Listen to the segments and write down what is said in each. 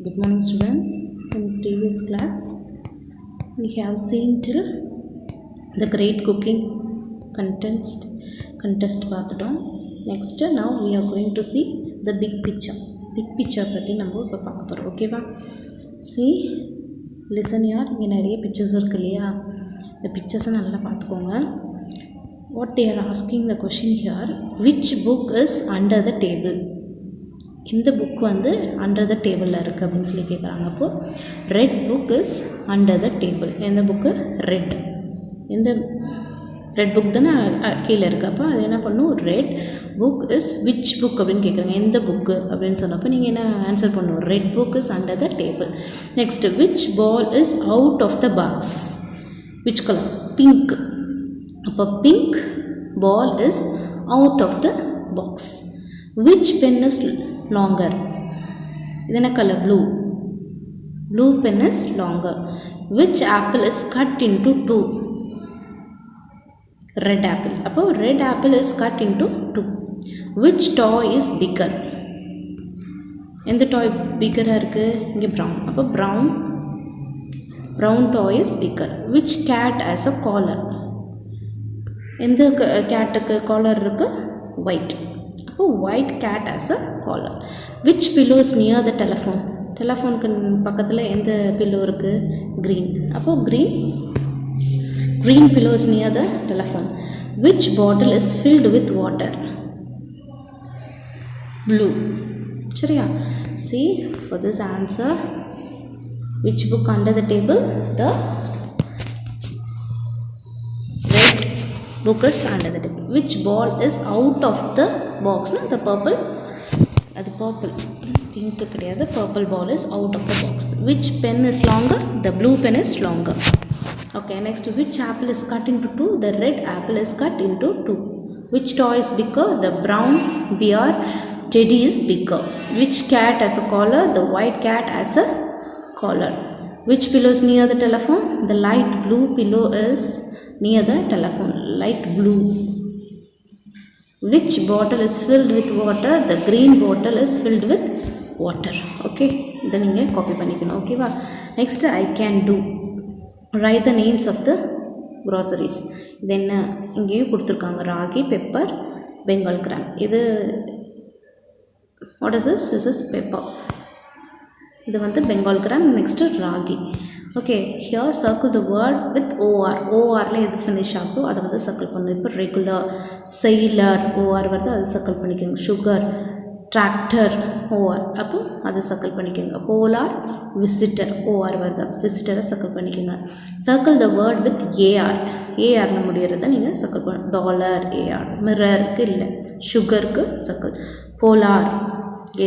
Good morning students. In previous class we have seen till the great cooking contest பார்த்துட்டோம். Next now we are going to see the big picture பற்றி நம்ம இப்போ பார்க்க போகிறோம். ஓகேவா? see listen here. இங்கே நிறைய pictures இருக்கு இல்லையா, இந்த pictures நல்லா பார்த்துக்கோங்க. what they are asking the question here, which book is under the table? இந்த புக் வந்து அண்டர் த டேபிளில் இருக்குது அப்படின்னு சொல்லி கேட்குறாங்க. அப்போது red book is under the table. எந்த புக்கு? ரெட். இந்த ரெட் புக் தானே கீழே இருக்குது. அப்போ அது என்ன பண்ணும்? Red book is which book அப்படின்னு கேட்குறாங்க. எந்த புக்கு அப்படின்னு சொன்னப்போ நீங்கள் என்ன ஆன்சர் பண்ணுவோம்? Red book is under the table. Next, which ball is out of the box? Which colour? Pink. அப்போ pink ball is out of the box. Which pen is longer? இது என்ன colour? blue pen is longer. which apple is cut into two? red apple. அப்போ red apple is cut into two. which toy is bigger? எந்த டாய் பிக்கராக இருக்குது? இங்கே brown. அப்போ brown toy is bigger. which cat has a collar? எந்த கேட்டுக்கு collar இருக்குது? white. white cat has a collar. which pillow is near the telephone? டெலஃபோனுக்கு பக்கத்தில் எந்த pillow இருக்குது? green. அப்போ green pillow is near the telephone. which bottle is filled with water? blue. சரியா? see for this answer, which book under the table? The red book is under the table. which ball is out of the box? No, the purple. அது purple. pink கிடையாது. purple ball is out of the box. which pen is longer? The blue pen is longer. Okay, next, which apple is cut into two? The red apple is cut into two. which toy is bigger? The brown bear teddy is bigger. which cat has a collar? The white cat has a collar. which pillow is near the telephone? The light blue pillow is near the telephone. light blue. which bottle is filled with water? The green bottle is filled with water. okay, இதை நீங்கள் copy பண்ணிக்கணும். ஓகேவா? Next, I can do. write the names of the groceries. இது என்ன? இங்கேயும் கொடுத்துருக்காங்க. Ragi, pepper, Bengal gram. இது what is this? This is pepper. இது வந்து Bengal gram. Next ragi. Okay, here circle the word with OR. ஓஆரில் எது ஃபினிஷ் ஆகுதோ அதை வந்து சர்க்கிள் பண்ணணும். இப்போ ரெகுலர், செயிலர், ஓஆர் வருது, அதை சர்க்கிள் பண்ணிக்கோங்க. சுகர், டிராக்டர், ஓஆர், அப்போ அதை சர்க்கிள் பண்ணிக்கோங்க. போலார், விசிட்டர், ஓஆர் வருது, விசிட்டரை சர்க்கிள் பண்ணிக்கோங்க. Circle the word with AR. ஏஆரில் முடியறத நீங்கள் சர்க்கிள் பண்ணணும். Dollar, AR. மிரருக்கு இல்லை, சுகருக்கு சர்க்கிள். போலார்,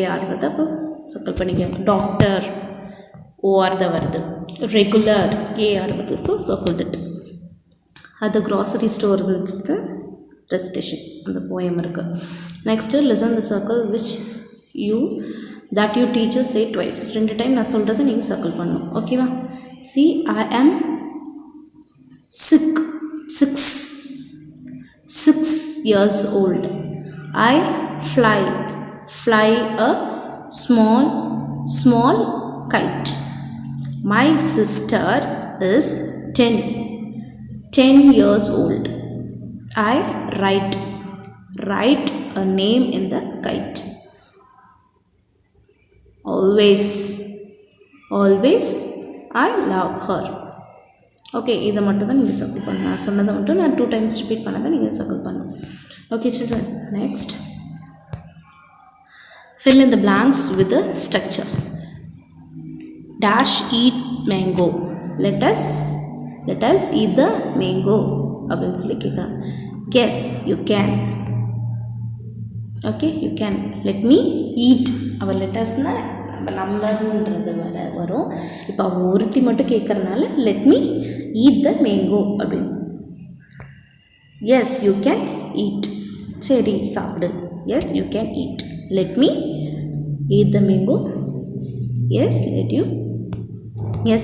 ஏஆர் வருது, அப்போ சர்க்கிள் பண்ணிக்கோங்க. டாக்டர், ஓஆர் தான் வருது. ரெகுலர், ஏஆர் வருது, ஸோ சர்க்கிள் தட். அது க்ராசரி ஸ்டோர் இருக்குது, ரெசிடேஷன், அந்த போயம் இருக்குது. Next, listen the circle which that you teacher say twice. 2 time நான் சொல்கிறத நீங்கள் சர்க்கிள் பண்ணணும். ஓகேவா? சி, ஐ ஆம் six years old. I fly a small kite. My sister is 10 years old. I write a name in the kite. Always I love her. Okay, இதை மட்டும் தான் நீங்கள் சர்க்கிள் பண்ணணும். நான் சொன்னதை மட்டும் நான் 2 டைம்ஸ் ரிப்பீட் பண்ணதை நீங்கள் சர்க்கிள் பண்ணணும். Okay children, next, fill in the blanks with the structure. dash eat mango. let us eat the mango அப்படின்னு சொல்லி கேட்குறாங்க. guess you can. okay, you can. let me eat. அவள் லெட்டஸ்னால் நம்மன்றது வரும். இப்போ அவள் ஒருத்தி மட்டும் கேட்குறதுனால let me eat the mango அப்படின்னு. yes you can eat. சரி சாப்பிடு. yes you can eat. let me eat the mango. yes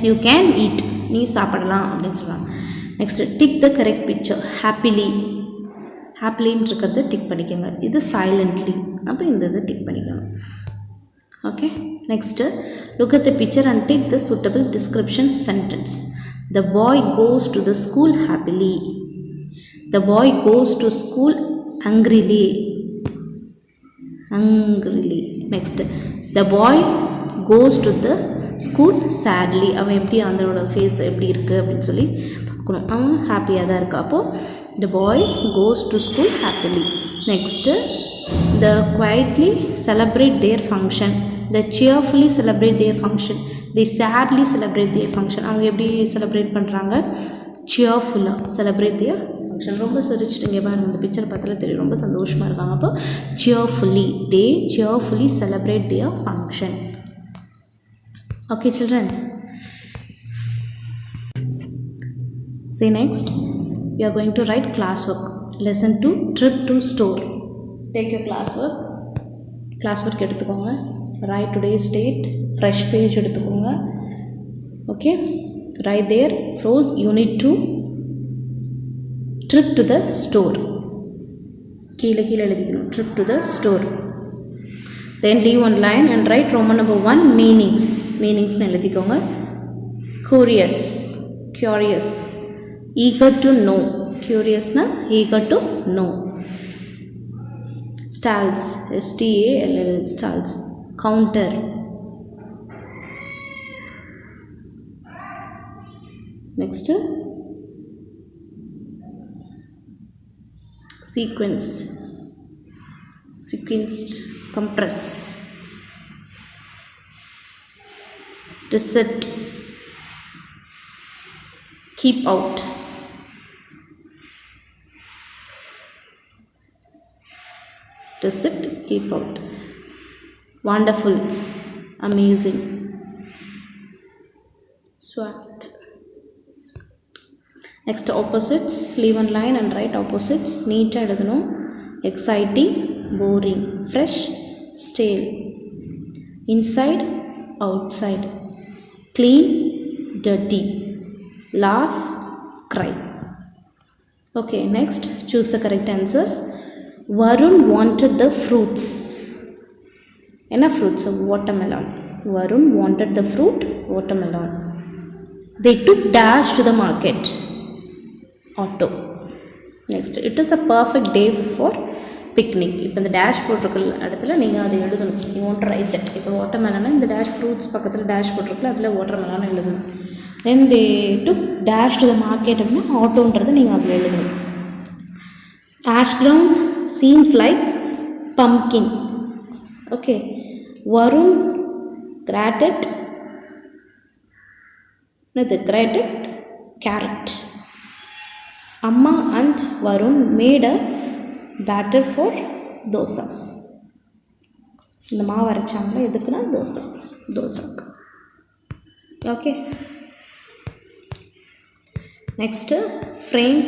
you can eat. நீ சாப்பிடலாம் அப்படின்னு சொல்லுவாங்க. Next, tick the correct picture. ஹாப்பிலின்னு இருக்கிறத டிக் பண்ணிக்கோங்க. இது சைலண்ட்லி, அப்போ இந்த இதை டிக் பண்ணிக்கோங்க. Okay. Next, look at the picture and take the suitable description sentence. The boy goes to the school happily. The boy goes to school angrily. Next, the boy goes to the school sadly. அவன் எப்படி அவனோட face எப்படி இருக்குது அப்படின்னு சொல்லி பார்க்கணும். அவன் ஹாப்பியாக தான் இருக்கா. அப்போது the boy goes to school happily. Next, the quietly celebrate their function. They cheerfully celebrate their function. They sadly celebrate their function. அவங்க எப்படி செலிப்ரேட் பண்ணுறாங்க? சியர்ஃபுல்லாக செலிப்ரேட் their function. ரொம்ப சிரிச்சிட்டுங்க பாருங்க, இந்த பிக்சர் பார்த்தாலே தெரியும் ரொம்ப சந்தோஷமாக இருக்காங்க. அப்போ cheerfully, they cheerfully celebrate their function. Okay children, see next we are going to write classwork. Lesson 2, trip to store. Take your classwork எடுத்துக்கோங்க. Write today's date, fresh page எடுத்துக்கோங்க. Okay, right there froze unit 2 trip to the store. கீழே எழுதிக்கணும் trip to the store. Then leave one line and write Roman number 1 meanings. னு எழுதிக்கோங்க. curious, eager to know. curiousனா eager to know. stalls, stall, stalls. counter. Next, sequenced, compress. Reset, keep out. Reset, keep out. Wonderful, amazing. Sweat. Next, opposites. Leave one line and write opposites. Neat எழுதணும். Exciting, boring. Fresh, stale. Inside, outside. Clean, dirty. Laugh, cry. Okay, next choose the correct answer. Varun wanted the fruits. Enna fruits? Watermelon. Varun wanted the fruit watermelon. They took dash to the market. Auto. Next, it is a perfect day for picnic. இப்போ இந்த dash போட்டிருக்கிற இடத்துல நீங்கள் அதை எழுதணும். You want to write that. இப்போ வாட்டர்மெலனா இந்த டேஷ் ஃப்ரூட்ஸ் பக்கத்தில் டேஷ் போட்டிருக்கல அதில் வாட்டர்மெலான எழுதணும். Then they took dash to the market அப்படின்னா ஆட்டோன்றது நீங்கள் அதில் எழுதணும். Ash gourd seems like pumpkin. Okay, Varun grated grated carrot. Amma and Varun made a batter for dosas. இந்த மாவு அரைச்சாங்களா எதுக்குன்னா தோசைக்கு. Okay, next frame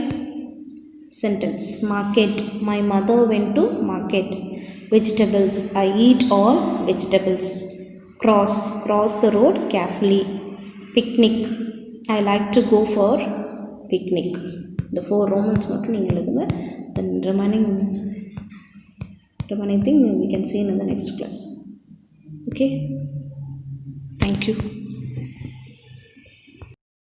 sentence. Market. My mother went to market. Vegetables. I eat all vegetables. cross the road carefully. Picnic. I like to go for picnic. The 4 Romans மட்டும் நீங்கள் எழுதுங்க. Then remaining thing we can see in the next class. Okay, thank you.